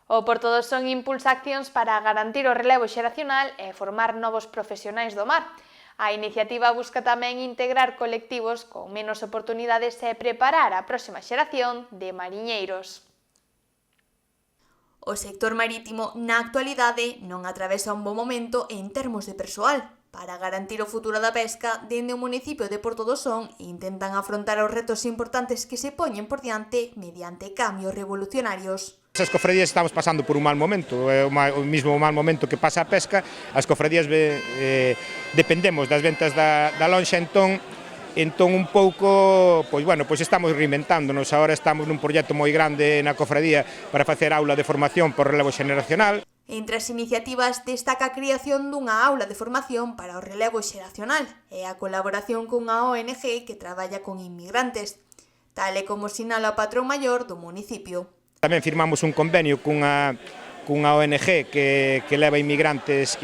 O Porto do Son impulsa accións para garantir o relevo xeracional e formar novos profesionais do mar. A iniciativa busca tamén integrar colectivos con menos oportunidades e preparar a próxima xeración de mariñeiros. O sector marítimo, na actualidade, non atravesa un bo momento en termos de persoal. Para garantir o futuro da pesca, dende o municipio de Porto do Son intentan afrontar os retos importantes que se poñen por diante mediante cambios revolucionarios. As cofradías estamos pasando por un mal momento, é o mismo mal momento que pasa a pesca. As cofradías dependemos das ventas da lonxa, entón un pouco, pois estamos reinventándonos. Agora estamos nun proxecto moi grande na cofradía para facer aula de formación por relevo xeracional. Entre as iniciativas destaca a creación dunha aula de formación para o relevo xeracional e a colaboración cunha ONG que traballa con inmigrantes, tal e como sinala o patrón maior do municipio. Tamén firmamos un convenio cunha ONG que leva inmigrantes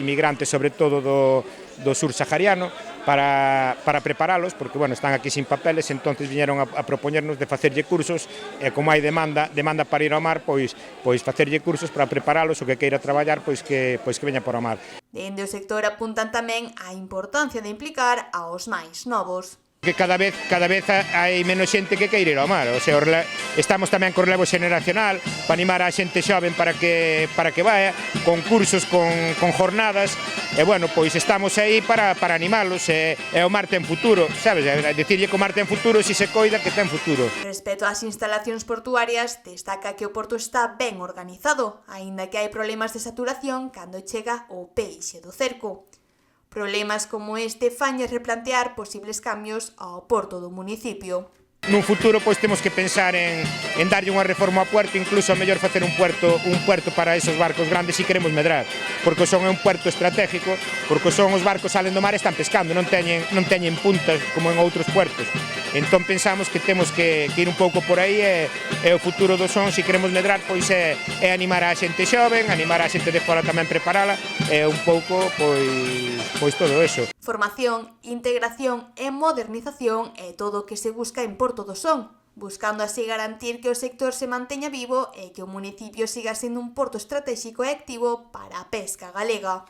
sobre todo do sur sahariano para preparalos, porque están aquí sin papeles, entonces viñeron a propoñernos de facerlle cursos e como hai demanda para ir ao mar, pois facerlle cursos para preparalos, o que queira traballar, pois que veña por ao mar. Dende o sector apuntan tamén a importancia de implicar aos máis novos. Que cada vez hai menos xente que queira ir ao mar, o sea, estamos tamén con relevo xeracional para animar a xente xoven para que vaya, con cursos, con jornadas, e pois estamos aí para animalos, e o mar ten futuro, sabes, dicirlle que o mar ten futuro, se se coida que ten futuro. Respecto ás instalacións portuarias, destaca que o porto está ben organizado, aínda que hai problemas de saturación cando chega o peixe do cerco. Problemas como este fanlle replantear posibles cambios ao porto do municipio. Nun futuro temos que pensar en darlle unha reforma ao puerto, incluso a mellor facer un puerto para esos barcos grandes se queremos medrar, porque son un puerto estratégico, porque son os barcos salen do mar e están pescando, non teñen puntas como en outros puertos. Entón pensamos que temos que ir un pouco por aí, e o futuro do Son, se queremos medrar, pois é animar a xente xoven, animar a xente de fora tamén preparala, e un pouco pois todo eso. Formación, integración e modernización é todo o que se busca en Porto do Son, buscando así garantir que o sector se manteña vivo e que o municipio siga sendo un porto estratéxico e activo para a pesca galega.